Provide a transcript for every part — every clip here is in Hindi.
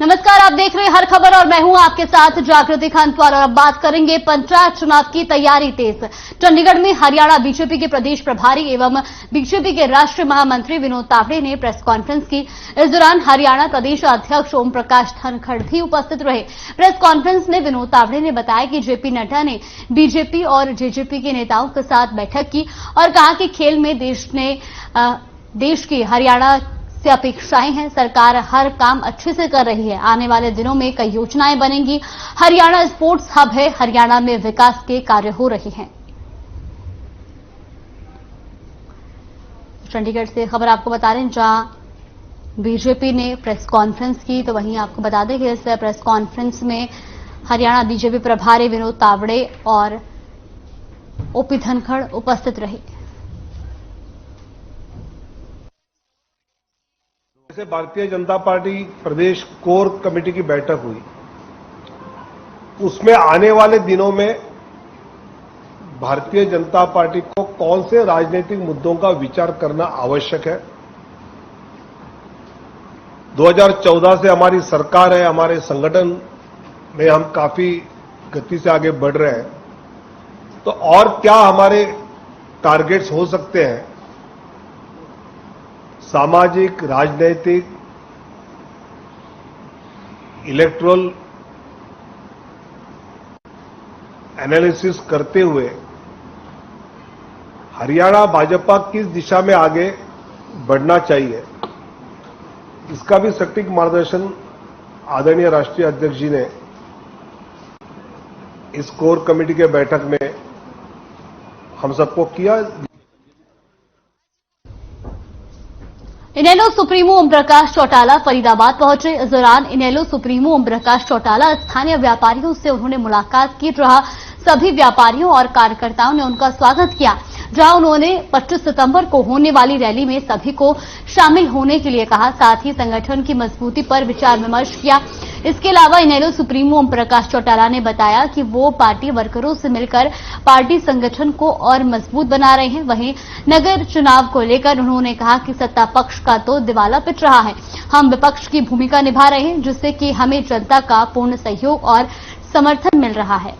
नमस्कार, आप देख रहे हैं हर खबर और मैं हूं आपके साथ जागृति खानपाल। और अब बात करेंगे पंचायत चुनाव की तैयारी तेज। चंडीगढ़ में हरियाणा बीजेपी के प्रदेश प्रभारी एवं बीजेपी के राष्ट्रीय महामंत्री विनोद तावड़े ने प्रेस कॉन्फ्रेंस की। इस दौरान हरियाणा प्रदेश अध्यक्ष ओम प्रकाश धनखड़ भी उपस्थित रहे। प्रेस कॉन्फ्रेंस में विनोद तावड़े ने बताया कि जेपी नड्डा ने बीजेपी और जेजेपी के नेताओं के साथ बैठक की और कहा कि खेल में देश की हरियाणा से अपेक्षाएं हैं। सरकार हर काम अच्छे से कर रही है। आने वाले दिनों में कई योजनाएं बनेंगी। हरियाणा स्पोर्ट्स हब है। हरियाणा में विकास के कार्य हो रहे हैं। चंडीगढ़ से खबर आपको बता रहे हैं, जहां बीजेपी ने प्रेस कॉन्फ्रेंस की, तो वहीं आपको बता दें कि इस प्रेस कॉन्फ्रेंस में हरियाणा बीजेपी प्रभारी विनोद तावड़े और ओपी धनखड़ उपस्थित रहे। जैसे भारतीय जनता पार्टी प्रदेश कोर कमेटी की बैठक हुई, उसमें आने वाले दिनों में भारतीय जनता पार्टी को कौन से राजनीतिक मुद्दों का विचार करना आवश्यक है। 2014 से हमारी सरकार है, हमारे संगठन में हम काफी गति से आगे बढ़ रहे हैं, तो और क्या हमारे टारगेट्स हो सकते हैं सामाजिक, राजनीतिक, इलेक्टोरल एनालिसिस करते हुए हरियाणा भाजपा किस दिशा में आगे बढ़ना चाहिए, इसका भी सटीक मार्गदर्शन आदरणीय राष्ट्रीय अध्यक्ष जी ने इस कोर कमेटी के बैठक में हम सबको किया। इनेलो सुप्रीमो ओम प्रकाश चौटाला फरीदाबाद पहुंचे। इस दौरान इनेलो सुप्रीमो ओम प्रकाश चौटाला स्थानीय व्यापारियों से उन्होंने मुलाकात की, जहां सभी व्यापारियों और कार्यकर्ताओं ने उनका स्वागत किया। जहां उन्होंने 25 सितंबर को होने वाली रैली में सभी को शामिल होने के लिए कहा। साथ ही संगठन की मजबूती पर विचार विमर्श किया। इसके अलावा इनेलो सुप्रीमो ओम प्रकाश चौटाला ने बताया कि वो पार्टी वर्करों से मिलकर पार्टी संगठन को और मजबूत बना रहे हैं। वहीं नगर चुनाव को लेकर उन्होंने कहा कि सत्ता पक्ष का तो दिवाला पिट रहा है, हम विपक्ष की भूमिका निभा रहे हैं, जिससे कि हमें जनता का पूर्ण सहयोग और समर्थन मिल रहा है।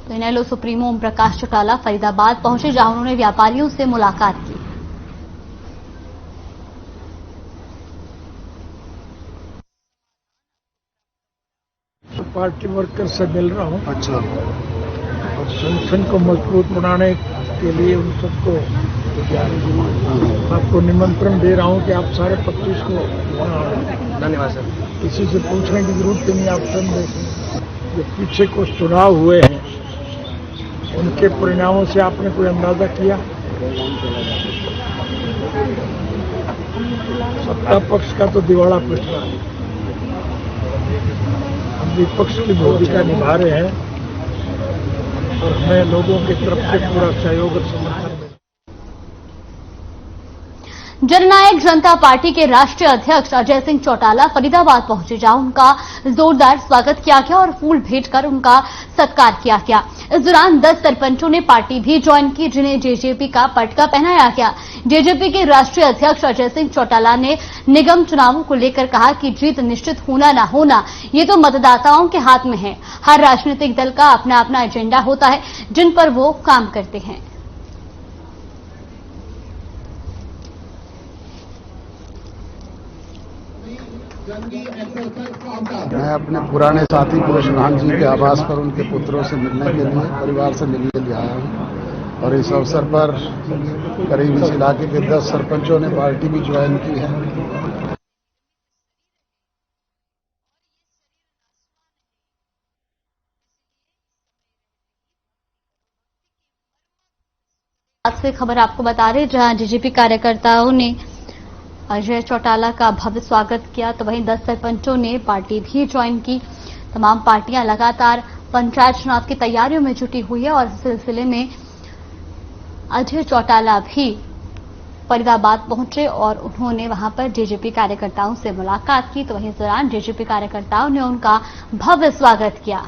तो इनेलो सुप्रीमो ओम प्रकाश चौटाला फरीदाबाद पहुंचे, जहां उन्होंने व्यापारियों से मुलाकात की। पार्टी वर्कर से मिल रहा हूं। अच्छा। और संगठन को मजबूत बनाने के लिए उन सबको आपको निमंत्रण दे रहा हूं कि आप सारे 25 को। धन्यवाद सर। किसी से पूछने की जरूरत नहीं, आप सब देखें। जो पीछे कुछ चुनाव हुए हैं उनके परिणामों से आपने कोई अंदाजा किया? सत्ता पक्ष का तो दिवाला पिट रहा है, हम विपक्ष की भूमिका निभा रहे हैं और हमें लोगों की तरफ से पूरा सहयोग और समर्थन मिला। जननायक जनता पार्टी के राष्ट्रीय अध्यक्ष अजय सिंह चौटाला फरीदाबाद पहुंचे, जहां उनका जोरदार स्वागत किया गया और फूल भेंट कर उनका सत्कार किया गया। इस दौरान 10 सरपंचों ने पार्टी भी ज्वाइन की, जिन्हें जेजेपी का पटका पहनाया गया। जेजेपी के राष्ट्रीय अध्यक्ष अजय सिंह चौटाला ने निगम चुनावों को लेकर कहा कि जीत निश्चित होना न होना ये तो मतदाताओं के हाथ में है। हर राजनीतिक दल का अपना अपना एजेंडा होता है, जिन पर वो काम करते हैं। मैं अपने पुराने साथी पुरुषोत्तम जी के आवास पर उनके पुत्रों से मिलने के लिए, परिवार से मिलने के लिए आया हूं और इस अवसर पर करीब इस इलाके के 10 सरपंचों ने पार्टी भी ज्वाइन की है। आज से खबर आपको बता रहे, जहां जेजेपी कार्यकर्ताओं ने अजय चौटाला का भव्य स्वागत किया, तो वहीं 10 सरपंचों ने पार्टी भी ज्वाइन की। तमाम पार्टियां लगातार पंचायत चुनाव की तैयारियों में जुटी हुई है और इस सिलसिले में अजय चौटाला भी फरीदाबाद पहुंचे और उन्होंने वहां पर जेजेपी कार्यकर्ताओं से मुलाकात की। तो वहीं इस दौरान जेजेपी कार्यकर्ताओं ने उनका भव्य स्वागत किया।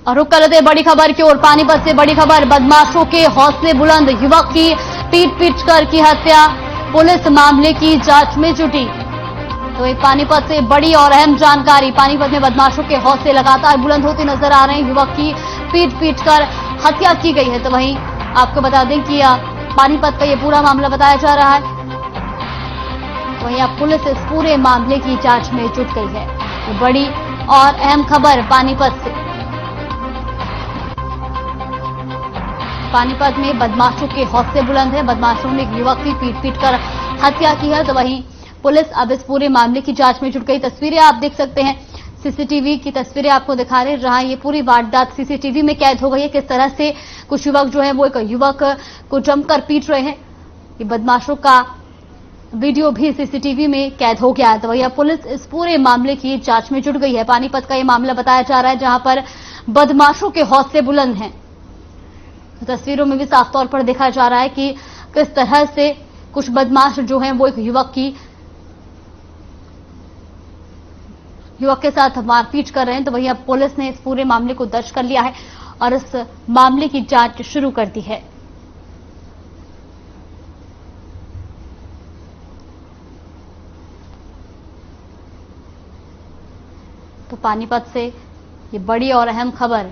और रुक कर लेते हैं बड़ी खबर की ओर। पानीपत से बड़ी खबर, बदमाशों के हौसले बुलंद, युवक की पीट कर की हत्या, पुलिस मामले की जांच में जुटी। तो एक पानीपत से बड़ी और अहम जानकारी, पानीपत में बदमाशों के हौसले लगातार बुलंद होते नजर आ रहे हैं। युवक की पीट कर हत्या की गई है। तो वहीं आपको बता दें कि पानीपत का ये पूरा मामला बताया जा रहा है। वहीं अब पुलिस इस पूरे मामले की जांच में जुट गई है। तो बड़ी और अहम खबर पानीपत से। पानीपत में बदमाशों के हौसले बुलंद है। बदमाशों ने एक युवक की पीट कर हत्या की है। तो वहीं पुलिस अब इस पूरे मामले की जांच में जुट गई। तस्वीरें आप देख सकते हैं, सीसीटीवी की तस्वीरें आपको दिखा रहे हैं, जहां ये पूरी वारदात सीसीटीवी में कैद हो गई है। किस तरह से कुछ युवक जो है वो एक युवक को जमकर पीट रहे हैं। ये बदमाशों का वीडियो भी सीसीटीवी में कैद हो गया है। तो वही अब पुलिस इस पूरे मामले की जांच में जुट गई है। पानीपत का ये मामला बताया जा रहा है, जहां पर बदमाशों के हौसले बुलंद हैं। तस्वीरों में भी साफ तौर पर देखा जा रहा है कि किस तरह से कुछ बदमाश जो हैं वो एक युवक के साथ मारपीट कर रहे हैं। तो वहीं अब पुलिस ने इस पूरे मामले को दर्ज कर लिया है और इस मामले की जांच शुरू कर दी है। तो पानीपत से ये बड़ी और अहम खबर,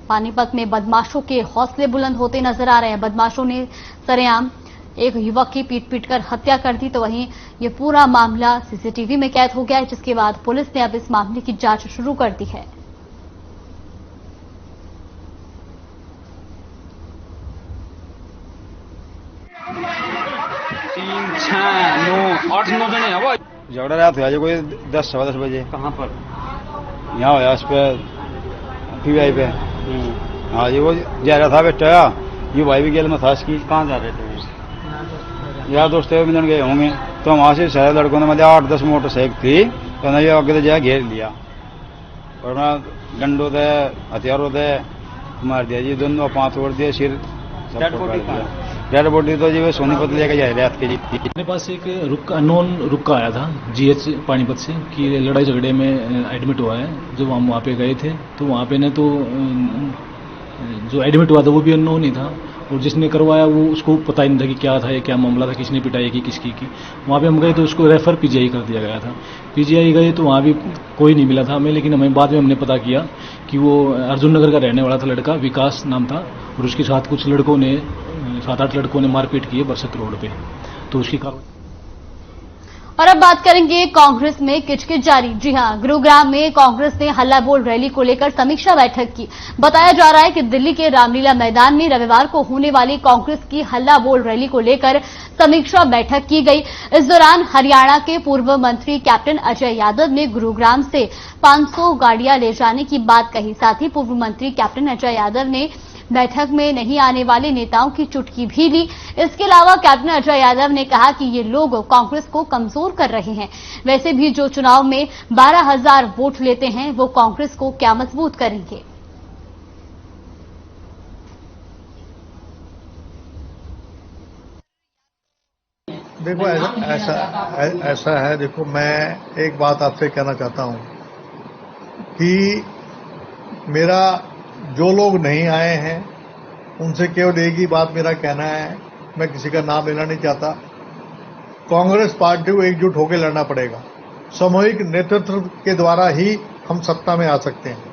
पानीपत में बदमाशों के हौसले बुलंद होते नजर आ रहे हैं। बदमाशों ने सरेआम एक युवक की पीट कर हत्या कर दी। तो वहीं ये पूरा मामला सीसीटीवी में कैद हो गया है, जिसके बाद पुलिस ने अब इस मामले की जांच शुरू कर दी है। झगड़ा रात हुआ कोई 10-10 बजे। कहाँ पर? यहाँ हुआ उस पर पीवाई पे। हाँ जी, वो जा रहा था बेटा, ये भाई भी गेल में था इसकी। कहाँ जा रहे थे? यार दोस्त मिलन गए होंगे। तो वहां से सारे लड़कों ने मतलब 8-10 मोटरसाइकिल थी, तो ना ये आगे तो जाए घेर लिया और ना डंडों दे हथियारों दे मार दिया जी। दोनों 5 तोड़ दिए, सिर। डेड बॉडी तो जी वो सोनीपत लेके जा रहे थे जी। मेरे पास एक अननोन रुक्का आया था जीएच पानीपत से कि लड़ाई झगड़े में एडमिट हुआ है। जब हम वहाँ पे गए थे तो वहाँ पे ने तो जो एडमिट हुआ था वो भी अननोन ही था, और जिसने करवाया वो उसको पता ही नहीं था कि क्या था, ये क्या मामला था, किसने पिटाई की, किसकी की। वहाँ पे हम गए तो उसको रेफर पीजीआई कर दिया गया था। पीजीआई गए तो वहाँ भी कोई नहीं मिला था हमें, लेकिन हमें बाद में हमने पता किया कि वो अर्जुन नगर का रहने वाला था लड़का, विकास नाम था, और उसके साथ कुछ लड़कों ने 7-8 लड़कों ने मारपीट की है बरसत रोड पे। तो उसकी कार्रवाई। और अब बात करेंगे कांग्रेस में किचकिच जारी। जी हां, गुरुग्राम में कांग्रेस ने हल्ला बोल रैली को लेकर समीक्षा बैठक की। बताया जा रहा है कि दिल्ली के रामलीला मैदान में रविवार को होने वाली कांग्रेस की हल्ला बोल रैली को लेकर समीक्षा बैठक की गई। इस दौरान हरियाणा के पूर्व मंत्री कैप्टन अजय यादव ने गुरुग्राम से 500 गाड़ियां ले जाने की बात कही। साथ ही पूर्व मंत्री कैप्टन अजय यादव ने बैठक में नहीं आने वाले नेताओं की चुटकी भी ली। इसके अलावा कैप्टन अजय यादव ने कहा कि ये लोग कांग्रेस को कमजोर कर रहे हैं। वैसे भी जो चुनाव में 12,000 वोट लेते हैं वो कांग्रेस को क्या मजबूत करेंगे। देखो ऐसा है। देखो, मैं एक बात आपसे कहना चाहता हूं कि मेरा जो लोग नहीं आए हैं उनसे केवल एक ही बात मेरा कहना है, मैं किसी का नाम लेना नहीं चाहता। कांग्रेस पार्टी को एकजुट होकर लड़ना पड़ेगा। सामूहिक नेतृत्व के द्वारा ही हम सत्ता में आ सकते हैं।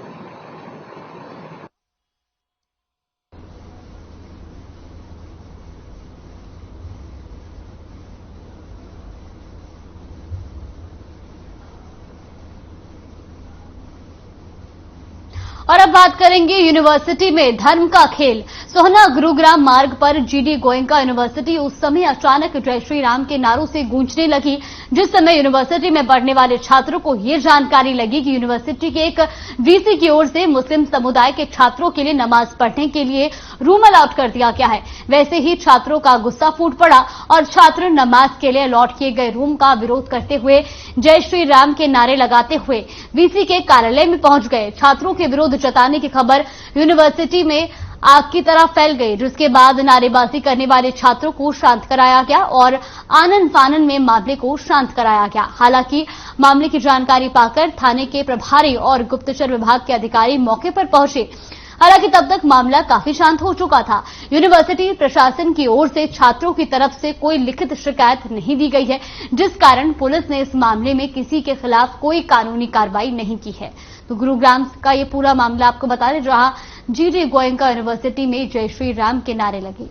और अब बात करेंगे यूनिवर्सिटी में धर्म का खेल। सोहना गुरुग्राम मार्ग पर जीडी गोयनका यूनिवर्सिटी उस समय अचानक जय श्री राम के नारों से गूंजने लगी जिस समय यूनिवर्सिटी में पढ़ने वाले छात्रों को ये जानकारी लगी कि यूनिवर्सिटी के एक वीसी की ओर से मुस्लिम समुदाय के छात्रों के लिए नमाज पढ़ने के लिए रूम अलाउट कर दिया गया है। वैसे ही छात्रों का गुस्सा फूट पड़ा और छात्र नमाज के लिए अलॉट किए गए रूम का विरोध करते हुए जय श्री राम के नारे लगाते हुए वीसी के कार्यालय में पहुंच गए। छात्रों के विरोध जताने की खबर यूनिवर्सिटी में आग की तरह फैल गई, जिसके बाद नारेबाजी करने वाले छात्रों को शांत कराया गया और आनन फानन में मामले को शांत कराया गया। हालांकि मामले की जानकारी पाकर थाने के प्रभारी और गुप्तचर विभाग के अधिकारी मौके पर पहुंचे। हालांकि तब तक मामला काफी शांत हो चुका था। यूनिवर्सिटी प्रशासन की ओर से छात्रों की तरफ से कोई लिखित शिकायत नहीं दी गई है, जिस कारण पुलिस ने इस मामले में किसी के खिलाफ कोई कानूनी कार्रवाई नहीं की है। तो गुरुग्राम का ये पूरा मामला आपको बता दें, जहां जीडी गोयनका यूनिवर्सिटी में जय श्री राम के नारे लगे।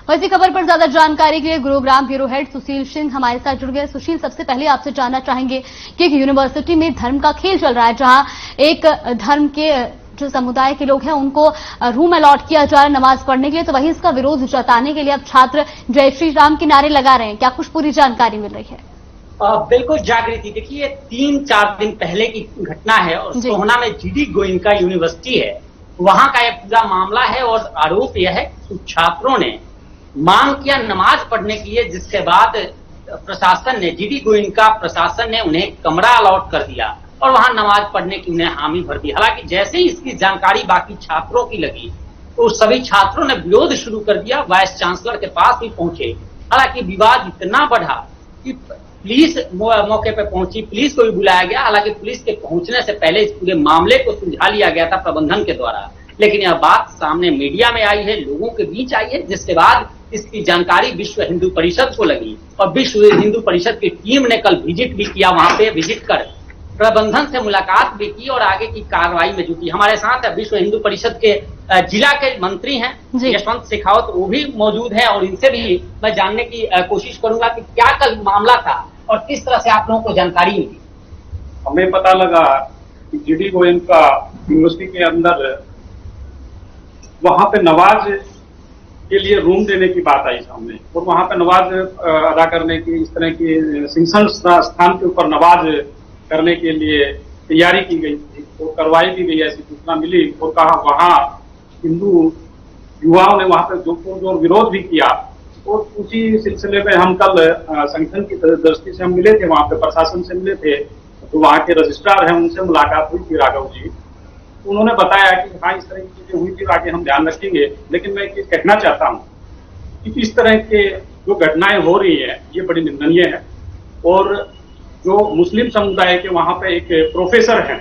वैसी खबर पर ज्यादा जानकारी के लिए गुरुग्राम ब्यूरो हेड सुशील सिंह हमारे साथ जुड़ गए। सुशील, सबसे पहले आपसे जानना चाहेंगे कि यूनिवर्सिटी में धर्म का खेल चल रहा है, जहां एक धर्म के जो समुदाय के लोग हैं उनको रूम अलॉट किया जा रहा है नमाज पढ़ने के लिए, तो वहीं इसका विरोध जताने के लिए अब छात्र जय श्री राम के नारे लगा रहे हैं। क्या कुछ पूरी जानकारी मिल रही है? बिल्कुल जागृति, देखिए 3-4 दिन पहले की घटना है और सोहना में जीडी गोयनका यूनिवर्सिटी है, वहां का यह पूरा मामला है और आरोप यह है कि छात्रों ने मांग किया नमाज पढ़ने के लिए, जिसके बाद प्रशासन ने, जीडी गोयनका प्रशासन ने उन्हें कमरा अलॉट कर दिया और वहां नमाज पढ़ने की उन्हें हामी भर दी। हालांकि जैसे ही इसकी जानकारी बाकी छात्रों की लगी तो सभी छात्रों ने विरोध शुरू कर दिया, वाइस चांसलर के पास भी पहुंचे। हालांकि विवाद इतना बढ़ा कि पुलिस मौके पर पहुंची, पुलिस को भी बुलाया गया। हालांकि पुलिस के पहुंचने से पहले इस पूरे मामले को सुलझा लिया गया था प्रबंधन के द्वारा, लेकिन यह बात सामने मीडिया में आई है, लोगों के बीच आई है, जिसके बाद इसकी जानकारी विश्व हिंदू परिषद को लगी और विश्व हिंदू परिषद की टीम ने कल विजिट भी किया, वहां पे विजिट कर प्रबंधन से मुलाकात भी की और आगे की कार्रवाई में जुटी। हमारे साथ विश्व हिंदू परिषद के जिला के मंत्री हैं यशवंत शेखावत, वो भी मौजूद हैं और इनसे भी मैं जानने की कोशिश करूंगा कि क्या कल मामला था और किस तरह से आप लोगों को जानकारी मिली। हमें पता लगा कि जीडी गोयनका यूनिवर्सिटी के अंदर वहां पे नमाज के लिए रूम देने की बात आई सामने और वहां पे नमाज अदा करने की, इस तरह की सिंसन स्थान के ऊपर नमाज करने के लिए तैयारी की गई थी और करवाई भी गई, ऐसी सूचना मिली और कहा वहां हिंदू युवाओं ने वहां पर जोर विरोध भी किया और उसी सिलसिले में हम कल संगठन की दृष्टि से हम मिले थे, वहां पे प्रशासन से मिले थे, तो वहां के रजिस्ट्रार हैं उनसे मुलाकात हुई थी राघव जी। उन्होंने बताया कि हाँ इस तरह की चीजें हुई थी, आगे हम ध्यान रखेंगे। लेकिन मैं ये कहना चाहता हूँ कि इस तरह के जो घटनाएं हो रही है ये बड़ी निंदनीय है और जो मुस्लिम समुदाय के वहां पे एक प्रोफेसर हैं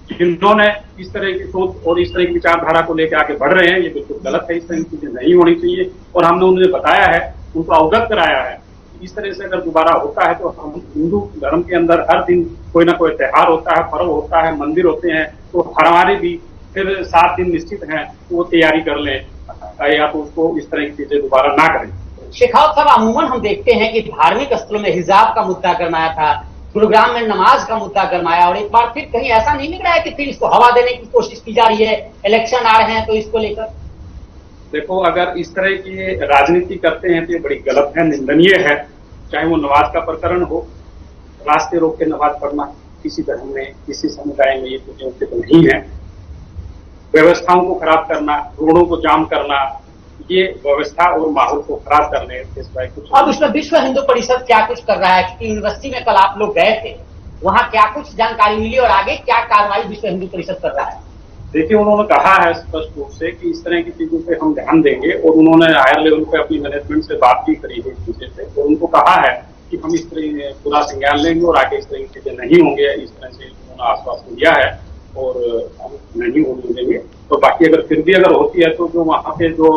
जिन्होंने इस तरह की सोच और इस तरह की विचारधारा को लेकर आगे बढ़ रहे हैं, ये बिल्कुल गलत है, इस तरह की चीजें नहीं होनी चाहिए। और हमने उन्हें बताया है, उनको अवगत कराया है कि इस तरह से अगर दोबारा होता है तो हम हिंदू धर्म के अंदर हर दिन कोई ना कोई त्योहार होता है, पर्व होता है, मंदिर होते हैं, तो हमारे भी फिर 7 दिन निश्चित हैं, वो तैयारी कर लें या तो उसको इस तरह की चीजें दोबारा ना करें। शेखावत साहब, अमूमन हम देखते हैं कि धार्मिक स्थलों में हिजाब का मुद्दा गरमाया था, गुरुग्राम में नमाज का मुद्दा गरमाया और एक बार फिर कहीं ऐसा नहीं लग रहा है कि फिर इसको हवा देने की कोशिश की जा रही है, इलेक्शन आ रहे हैं तो इसको लेकर? देखो, अगर इस तरह की राजनीति करते हैं तो ये बड़ी गलत है, निंदनीय है। चाहे वो नमाज का प्रकरण हो, रास्ते रोक के नमाज पढ़ना किसी धर्म में, किसी समुदाय में ये चीजें उचित नहीं है। व्यवस्थाओं को खराब करना, रोडों को जाम करना, ये व्यवस्था और माहौल को खराब करने के सिवाय कुछ। अब उसमें विश्व हिंदू परिषद क्या कुछ कर रहा है? क्योंकि यूनिवर्सिटी में कल आप लोग गए थे, वहां क्या कुछ जानकारी मिली और आगे क्या कार्रवाई विश्व हिंदू परिषद कर रहा है? देखिए, उन्होंने कहा है स्पष्ट रूप से कि इस तरह की चीजों पे हम ध्यान देंगे और उन्होंने हायर लेवल पे अपनी मैनेजमेंट से बात भी करी है इस विषय से और उनको कहा है कि हम इस तरह पूरा संज्ञान लेंगे और आगे इस तरह की चीजें नहीं होंगे, इस तरह से उन्होंने आश्वासन दिया है और हम नहीं होने देंगे। तो बाकी अगर फिर भी अगर होती है तो जो वहाँ पे जो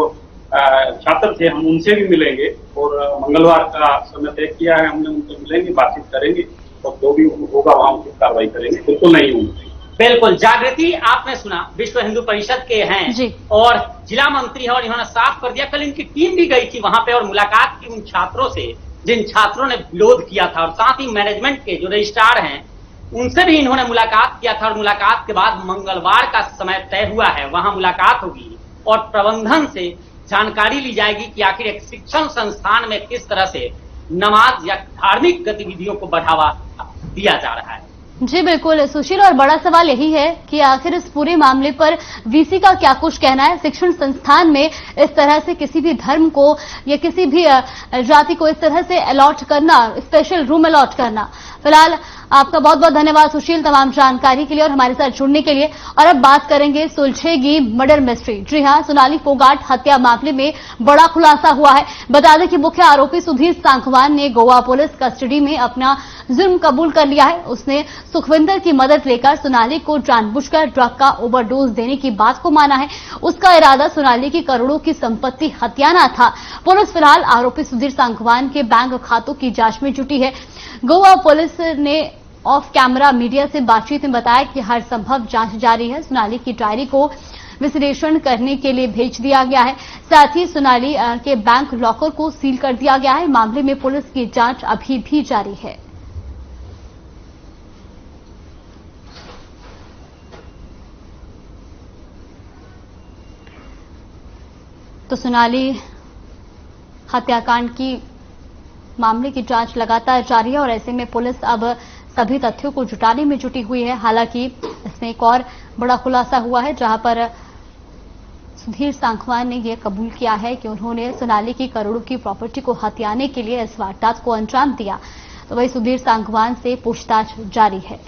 छात्र थे हम उनसे भी मिलेंगे और मंगलवार का समय तय किया है, हमने उनसे मिलेंगे, बातचीत करेंगे और जो भी होगा वहां उनकी कार्रवाई करेंगे। बिल्कुल नहीं होंगे। बिल्कुल जागृति, आपने सुना विश्व हिंदू परिषद के हैं और जिला मंत्री है और इन्होंने साफ कर दिया। कल इनकी टीम भी गई थी वहां पे और मुलाकात की उन छात्रों से जिन छात्रों ने विरोध किया था और साथ ही मैनेजमेंट के जो रजिस्ट्रार हैं उनसे भी इन्होंने मुलाकात किया था और मुलाकात के बाद मंगलवार का समय तय हुआ है, वहां मुलाकात होगी और प्रबंधन से जानकारी ली जाएगी कि आखिर एक शिक्षण संस्थान में किस तरह से नमाज या धार्मिक गतिविधियों को बढ़ावा दिया जा रहा है। जी बिल्कुल सुशील, और बड़ा सवाल यही है कि आखिर इस पूरे मामले पर वीसी का क्या कुछ कहना है। शिक्षण संस्थान में इस तरह से किसी भी धर्म को या किसी भी जाति को इस तरह से अलॉट करना, स्पेशल रूम अलॉट करना। फिलहाल आपका बहुत बहुत धन्यवाद सुशील तमाम जानकारी के लिए और हमारे साथ जुड़ने के लिए। और अब बात करेंगे सुलझेगी मर्डर मिस्ट्री। जी हां, सोनाली फोगाट हत्या मामले में बड़ा खुलासा हुआ है। बता दें कि मुख्य आरोपी सुधीर सांखवान ने गोवा पुलिस कस्टडी में अपना जुर्म कबूल कर लिया है। उसने सुखविंदर की मदद लेकर सोनाली को जानबूझकर ड्रग का ओवरडोज देने की बात को माना है। उसका इरादा सोनाली की करोड़ों की संपत्ति हथियाना था। पुलिस फिलहाल आरोपी सुधीर सांखवान के बैंक खातों की जांच में जुटी है। गोवा पुलिस ने ऑफ कैमरा मीडिया से बातचीत में बताया कि हर संभव जांच जारी है। सोनाली की डायरी को विश्लेषण करने के लिए भेज दिया गया है। साथ ही सोनाली के बैंक लॉकर को सील कर दिया गया है। मामले में पुलिस की जांच अभी भी जारी है। तो सोनाली हत्याकांड की मामले की जांच लगातार जारी है और ऐसे में पुलिस अब सभी तथ्यों को जुटाने में जुटी हुई है। हालांकि इसमें एक और बड़ा खुलासा हुआ है जहां पर सुधीर सांखवान ने यह कबूल किया है कि उन्होंने सोनाली की करोड़ों की प्रॉपर्टी को हथियाने के लिए इस वारदात को अंजाम दिया। तो वही सुधीर सांखवान से पूछताछ जारी है।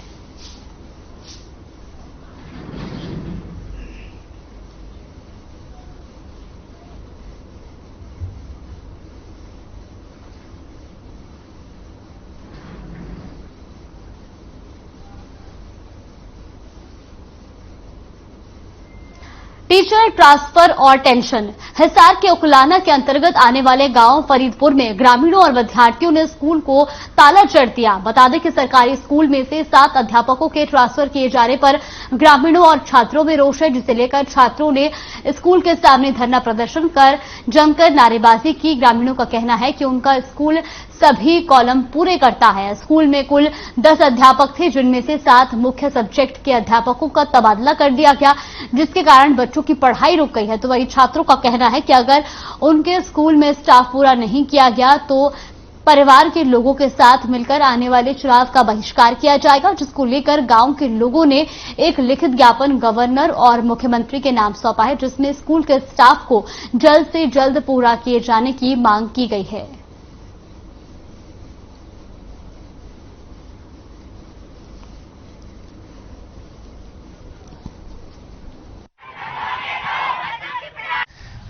टीचर ट्रांसफर और टेंशन। हिसार के उकलाना के अंतर्गत आने वाले गांव फरीदपुर में ग्रामीणों और विद्यार्थियों ने स्कूल को ताला जड़ दिया। बता दें कि सरकारी स्कूल में से 7 अध्यापकों के ट्रांसफर किए जाने पर ग्रामीणों और छात्रों में रोष है, जिसे लेकर छात्रों ने स्कूल के सामने धरना प्रदर्शन कर जमकर नारेबाजी की। ग्रामीणों का कहना है कि उनका स्कूल सभी कॉलम पूरे करता है। स्कूल में कुल 10 अध्यापक थे, जिनमें से 7 मुख्य सब्जेक्ट के अध्यापकों का तबादला कर दिया गया, जिसके कारण बच्चों की पढ़ाई रुक गई है। तो वही छात्रों का कहना है कि अगर उनके स्कूल में स्टाफ पूरा नहीं किया गया तो परिवार के लोगों के साथ मिलकर आने वाले चुनाव का बहिष्कार किया जाएगा, जिसको लेकर गांव के लोगों ने एक लिखित ज्ञापन गवर्नर और मुख्यमंत्री के नाम सौंपा है, जिसमें स्कूल के स्टाफ को जल्द से जल्द पूरा किए जाने की मांग की गई है।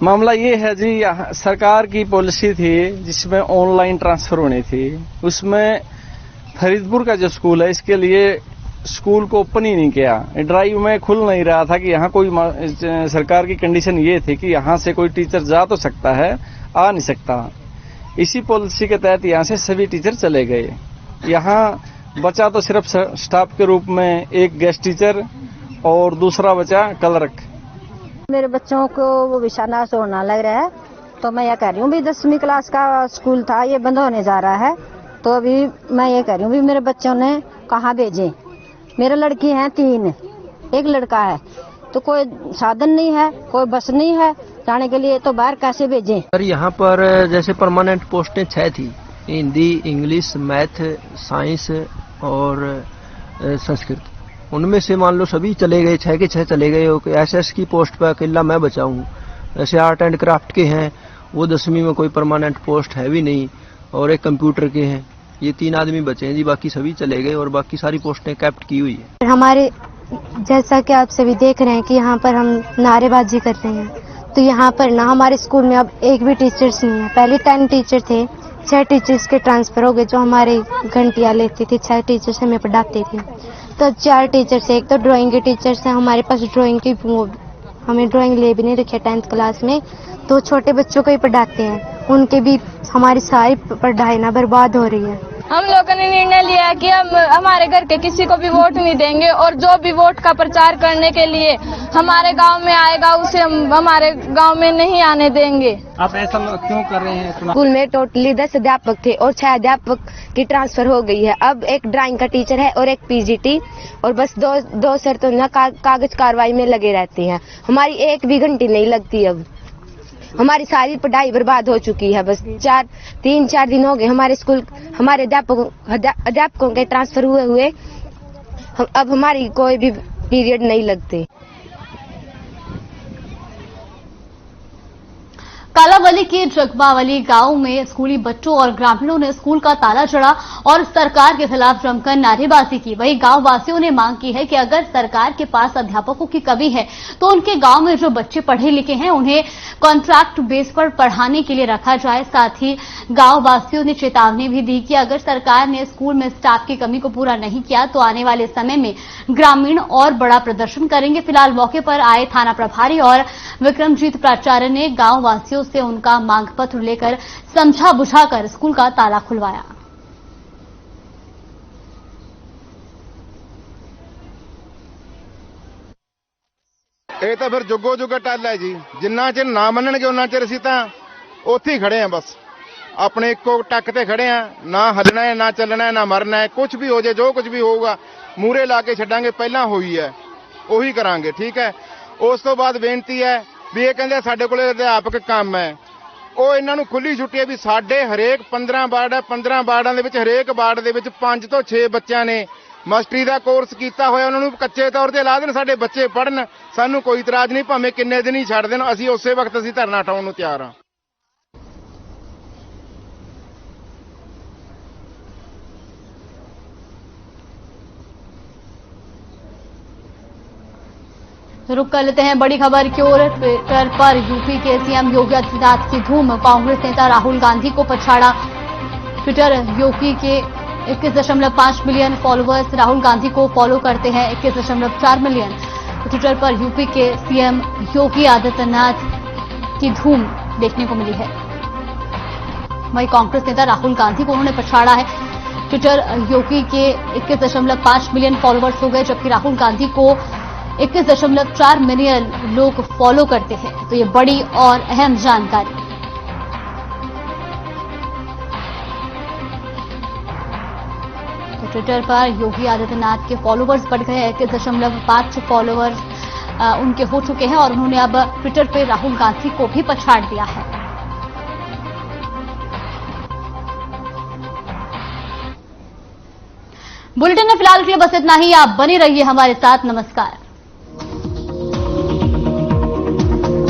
मामला ये है जी, सरकार की पॉलिसी थी जिसमें ऑनलाइन ट्रांसफर होनी थी। उसमें फरीदपुर का जो स्कूल है इसके लिए स्कूल को ओपन ही नहीं किया। ड्राइव में खुल नहीं रहा था कि यहाँ कोई सरकार की कंडीशन ये थी कि यहाँ से कोई टीचर जा तो सकता है, आ नहीं सकता। इसी पॉलिसी के तहत यहाँ से सभी टीचर चले गए। यहाँ बचा तो सिर्फ स्टाफ के रूप में एक गेस्ट टीचर और दूसरा बचा क्लर्क। मेरे बच्चों को वो विषानाश होना लग रहा है, तो मैं ये कह रही हूँ भी 10वीं क्लास का स्कूल था, ये बंद होने जा रहा है। तो अभी मैं ये कह रही हूँ भी मेरे बच्चों ने कहाँ भेजें। मेरे लड़की हैं 3, एक लड़का है, तो कोई साधन नहीं है, कोई बस नहीं है जाने के लिए, तो बाहर कैसे भेजें। सर यहाँ पर जैसे परमानेंट पोस्टें 6 थी, हिंदी, इंग्लिश, मैथ, साइंस और संस्कृत। उनमें से मान लो सभी चले गए, 6 के 6 चले गए। एसएस की पोस्ट पर अकेला मैं बचा हूँ। जैसे आर्ट एंड क्राफ्ट के हैं वो 10वीं में कोई परमानेंट पोस्ट है भी नहीं, और एक कंप्यूटर के हैं। ये 3 आदमी बचे हैं जी, बाकी सभी चले गए और बाकी सारी पोस्टें कैप्ट की हुई है। हमारे जैसा कि आप सभी देख रहे हैं कि यहाँ पर हम नारेबाजी कर रहे हैं, तो यहाँ पर ना हमारे स्कूल में अब एक भी टीचर्स नहीं है। पहले 10 टीचर थे, 6 टीचर्स के ट्रांसफर हो गए जो हमारे घंटियाँ लेती थी। 6 टीचर्स हमें पढ़ाते थे, तो 4 टीचर्स, एक तो ड्राइंग के टीचर्स हैं। हमारे पास ड्राइंग की हमें ड्राइंग ले भी नहीं रखी 10th क्लास में, तो छोटे बच्चों को ही पढ़ाते हैं। उनके भी हमारी सारी पढ़ाई ना बर्बाद हो रही है। हम लोगों ने निर्णय लिया है कि हम हमारे घर के किसी को भी वोट नहीं देंगे, और जो भी वोट का प्रचार करने के लिए हमारे गांव में आएगा उसे हम हमारे गांव में नहीं आने देंगे। आप ऐसा क्यों कर रहे हैं? स्कूल में टोटली 10 अध्यापक थे और 6 अध्यापक की ट्रांसफर हो गई है। अब एक ड्राइंग का टीचर है और एक पीजीटी, और बस दो सर तो ना कागज कार्रवाई में लगे रहते हैं। हमारी एक भी घंटी नहीं लगती। अब हमारी सारी पढ़ाई बर्बाद हो चुकी है। बस 3-4 दिन हो गए हमारे स्कूल, हमारे अध्यापकों के ट्रांसफर हुए अब हमारी कोई भी पीरियड नहीं लगते। कालावली के जगमावली गांव में स्कूली बच्चों और ग्रामीणों ने स्कूल का ताला जड़ा और सरकार के खिलाफ जमकर नारेबाजी की। वहीं गांव वासियों ने मांग की है कि अगर सरकार के पास अध्यापकों की कमी है तो उनके गांव में जो बच्चे पढ़े लिखे हैं उन्हें कॉन्ट्रैक्ट बेस पर पढ़ाने के लिए रखा जाए। साथ ही गांव वासियों ने चेतावनी भी दी कि अगर सरकार ने स्कूल में स्टाफ की कमी को पूरा नहीं किया तो आने वाले समय में ग्रामीण और बड़ा प्रदर्शन करेंगे। फिलहाल मौके पर आए थाना प्रभारी और विक्रमजीत प्राचार्य ने गांव वासियों से उनका मांग पत्र लेकर समझा बुझाकर स्कूल का ताला खुलवाया। ਇਹ ਤਾਂ ਫਿਰ ਜੁਗੋ ਜੁਗਾ ਟੱਲ ਹੈ ਜੀ। ਜਿੰਨਾ ਚਿਰ ਨਾ ਮੰਨਣਗੇ ਉਹਨਾਂ ਚਿਰ ਅਸੀਂ ਤਾਂ ਉੱਥੇ ਹੀ ਖੜੇ ਆਂ। ਬਸ ਆਪਣੇ ਇੱਕੋ ਟੱਕ ਤੇ ਖੜੇ ਆਂ, ਨਾ ਹੱਲਣਾ ਹੈ, ਨਾ ਚੱਲਣਾ ਹੈ, ਨਾ ਮਰਨਾ ਹੈ। ਕੁਝ ਵੀ ਹੋ ਜਾਏ, ਜੋ ਕੁਝ ਵੀ ਹੋਊਗਾ ਮੂਰੇ ਲਾ ਕੇ ਛੱਡਾਂਗੇ। ਪਹਿਲਾਂ ਹੋਈ ਹੈ ਉਹੀ ਕਰਾਂਗੇ, ਠੀਕ ਹੈ। ਉਸ ਤੋਂ ਬਾਅਦ ਬੇਨਤੀ ਹੈ ਵੀ ਇਹ ਕਹਿੰਦੇ ਸਾਡੇ ਕੋਲੇ ਅਧਿਆਪਕ ਕੰਮ ਹੈ, ਉਹ ਇਹਨਾਂ ਨੂੰ ਖੁੱਲੀ ਛੁੱਟੀ ਹੈ ਵੀ ਸਾਡੇ ਹਰੇਕ 15 ਵਾਰਡ ਹੈ, 15 ਵਾਰਡਾਂ ਦੇ ਵਿੱਚ ਹਰੇਕ ਵਾਰਡ ਦੇ ਵਿੱਚ 5 ਤੋਂ 6 ਬੱਚਿਆਂ ਨੇ ਮਾਸਟਰੀ ਦਾ ਕੋਰਸ ਕੀਤਾ ਹੋਇਆ। ਉਹਨਾਂ ਨੂੰ ਕੱਚੇ ਤੌਰ ਤੇ ਲਾ ਦੇਣ, ਸਾਡੇ ਬੱਚੇ ਪੜ੍ਹਨ, ਸਾਨੂੰ ਕੋਈ ਇਤਰਾਜ਼ ਨਹੀਂ, ਭਾਵੇਂ ਕਿੰਨੇ ਦਿਨ ਹੀ ਛੱਡ ਦੇਣ। ਅਸੀਂ ਉਸੇ ਵਕਤ ਅਸੀਂ ਧਰਨਾ ਉਠਾਉਣ ਨੂੰ ਤਿਆਰ ਹਾਂ। रुक कर लेते हैं बड़ी खबर की ओर। ट्विटर पर यूपी के सीएम योगी आदित्यनाथ की धूम, कांग्रेस नेता राहुल गांधी को पछाड़ा। ट्विटर योगी के 21.5 मिलियन फॉलोअर्स राहुल गांधी को फॉलो करते हैं, 21.4 मिलियन। ट्विटर पर यूपी के सीएम योगी आदित्यनाथ की धूम देखने को मिली है। वहीं कांग्रेस नेता राहुल गांधी को उन्होंने पछाड़ा है। ट्विटर योगी के 21.5 मिलियन फॉलोअर्स हो गए, जबकि राहुल गांधी को 21.4 मिलियन लोग फॉलो करते हैं। तो ये बड़ी और अहम जानकारी। तो ट्विटर पर योगी आदित्यनाथ के फॉलोअर्स बढ़ गए, 21.5 फॉलोअर्स उनके हो चुके हैं और उन्होंने अब ट्विटर पर राहुल गांधी को भी पछाड़ दिया है। बुलेटिन में फिलहाल के लिए बस इतना ही। आप बने रहिए हमारे साथ। नमस्कार।